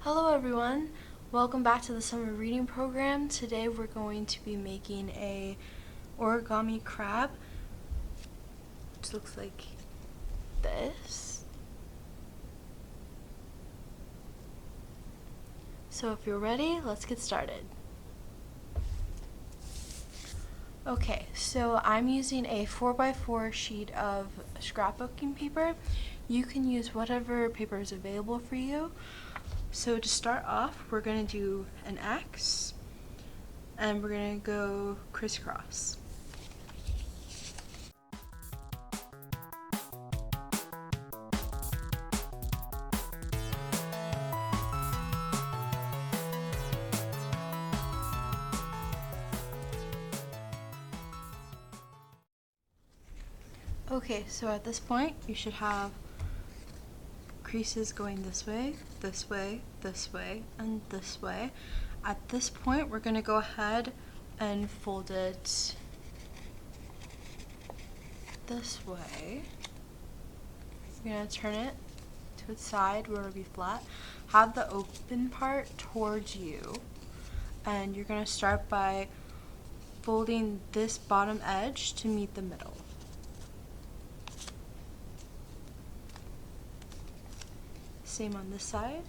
Hello everyone, welcome back to the summer reading program. Today we're going to be making a origami crab, which looks like this. So if you're ready, let's get started. Okay, so I'm using a 4x4 sheet of scrapbooking paper. You can use whatever paper is available for you. So to start off, we're going to do an X, and we're going to go crisscross. Okay, so at this point, you should have creases going this way, this way, this way, and this way. At this point, we're going to go ahead and fold it this way. You're going to turn it to its side where it'll be flat. Have the open part towards you, and you're going to start by folding this bottom edge to meet the middle. Same on this side.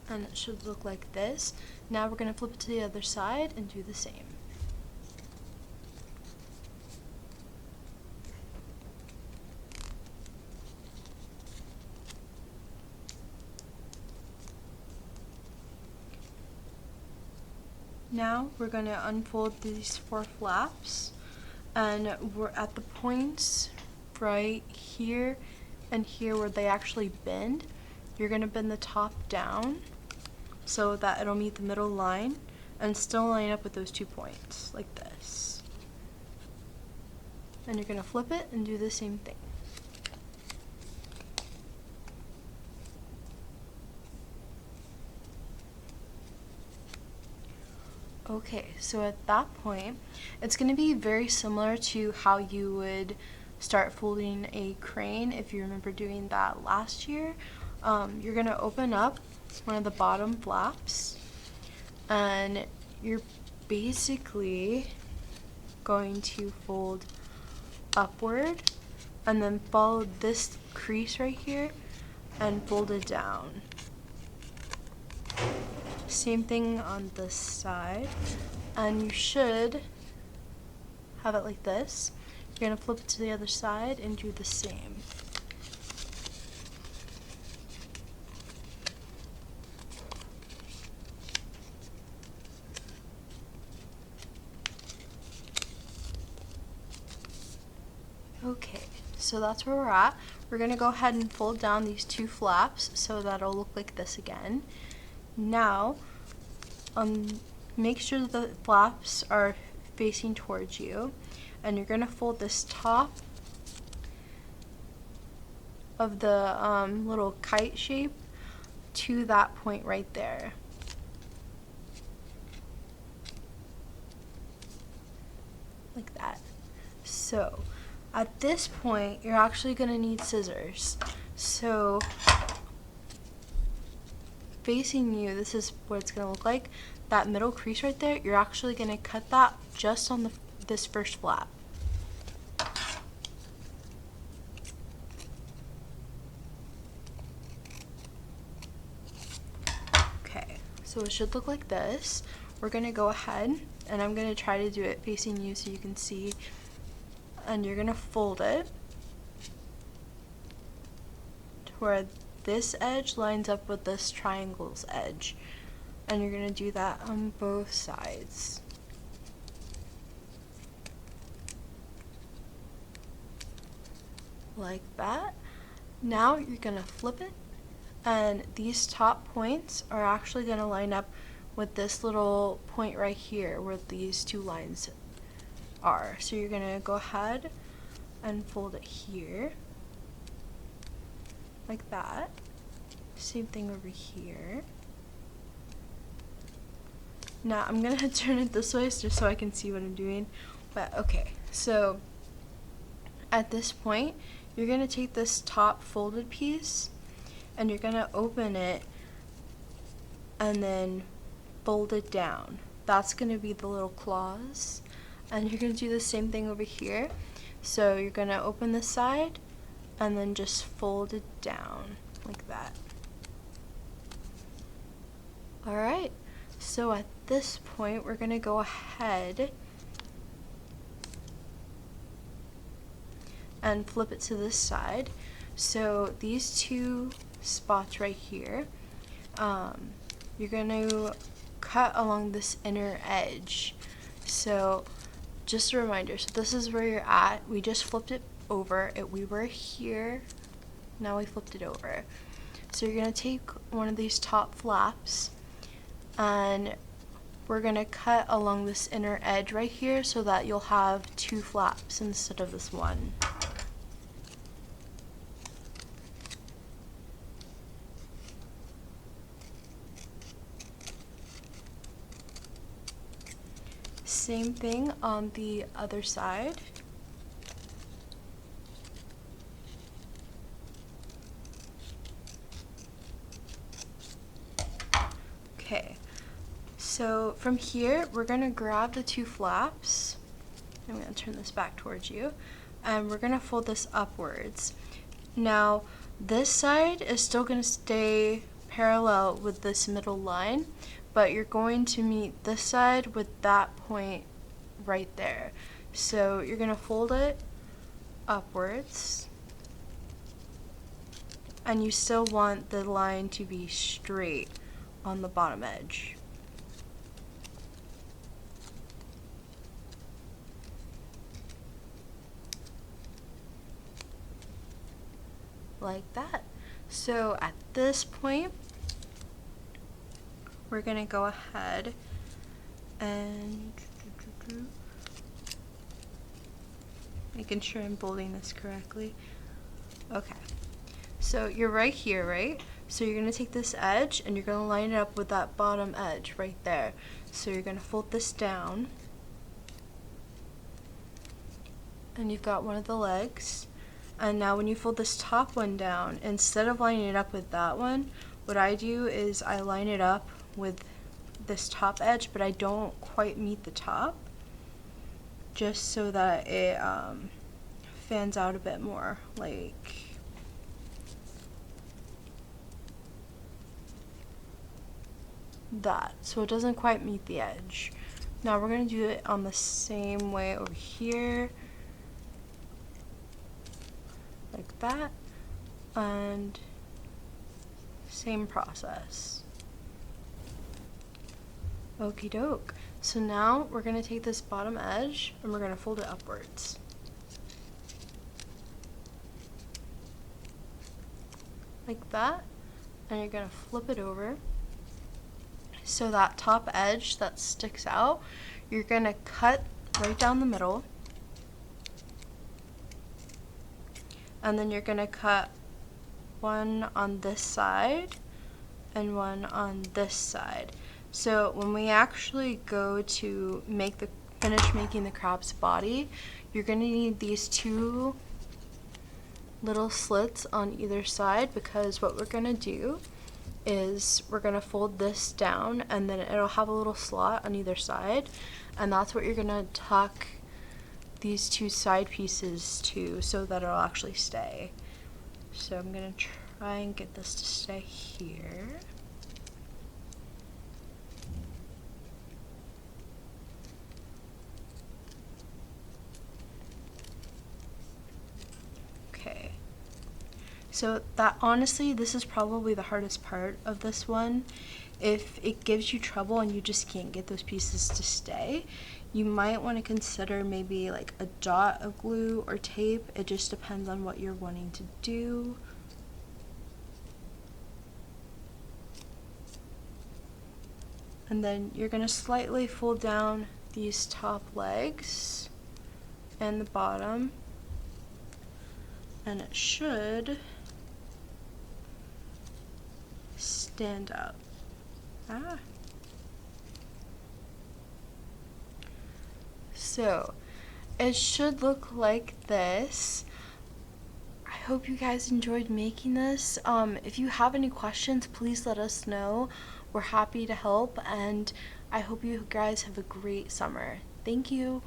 And it should look like this. Now we're going to flip it to the other side and do the same. Now we're going to unfold these 4 flaps, and we're at the points right here and here where they actually bend. You're going to bend the top down so that it'll meet the middle line and still line up with those 2 points like this. And you're going to flip it and do the same thing. Okay, so at that point, it's going to be very similar to how you would start folding a crane if you remember doing that last year. You're going to open up one of the bottom flaps, and you're basically going to fold upward and then follow this crease right here and fold it down. Same thing on this side, and you should have it like this. You're going to flip it to the other side and do the same. Okay, so that's where we're at. We're going to go ahead and fold down these 2 flaps so that it'll look like this again. Now, make sure that the flaps are facing towards you, and you're going to fold this top of the little kite shape to that point right there. Like that. So, at this point, you're actually going to need scissors. So, facing you, this is what it's going to look like. That middle crease right there, you're actually going to cut that just on this first flap. Okay, so it should look like this. We're going to go ahead, and I'm going to try to do it facing you so you can see. And you're going to fold it to where this edge lines up with this triangle's edge, and you're going to do that on both sides. Like that. Now you're going to flip it, and these top points are actually going to line up with this little point right here where these 2 lines are. So you're going to go ahead and fold it here. Like that. Same thing over here. Now I'm gonna turn it this way just so I can see what I'm doing. But okay, so At this point, you're going to take this top folded piece and you're going to open it and then fold it down. That's going to be the little claws. And you're going to do the same thing over here. So you're going to open this side and then just fold it down like that. Alright, so at this point we're going to go ahead and flip it to this side. So these two spots right here, you're going to cut along this inner edge. So just a reminder, so this is where you're at. We just flipped it over. We were here, now we flipped it over. So you're going to take one of these top flaps and we're going to cut along this inner edge right here so that you'll have two flaps instead of this one. Same thing on the other side. Okay, so from here we're going to grab the two flaps. I'm going to turn this back towards you and we're going to fold this upwards. Now this side is still going to stay parallel with this middle line, but you're going to meet this side with that point right there. So you're going to fold it upwards and you still want the line to be straight on the bottom edge. Like that. So at this point, we're going to go ahead and making sure I'm bolding this correctly. Okay. So you're right here, right? So you're going to take this edge and you're going to line it up with that bottom edge right there. So you're going to fold this down. And you've got one of the legs. And now when you fold this top one down, instead of lining it up with that one, what I do is I line it up with this top edge, but I don't quite meet the top, just so that it fans out a bit more, like that, so it doesn't quite meet the edge. Now we're going to do it on the same way over here, like that, and same process. Okie doke. So now we're going to take this bottom edge and we're going to fold it upwards. Like that, and you're going to flip it over. So that top edge that sticks out, you're going to cut right down the middle. And then you're going to cut one on this side and one on this side. So when we actually go to finish making the crab's body, you're going to need these two little slits on either side, because what we're going to do is we're going to fold this down and then it'll have a little slot on either side, and that's what you're going to tuck these two side pieces to so that it'll actually stay. So I'm going to try and get this to stay here. Okay. So that, honestly, this is probably the hardest part of this one. If it gives you trouble and you just can't get those pieces to stay, you might want to consider maybe like a dot of glue or tape. It just depends on what you're wanting to do. And then you're going to slightly fold down these top legs and the bottom, and it should stand up. So It should look like this. I hope you guys enjoyed making this. If you have any questions, please let us know. We're happy to help, and I hope you guys have a great summer. Thank you.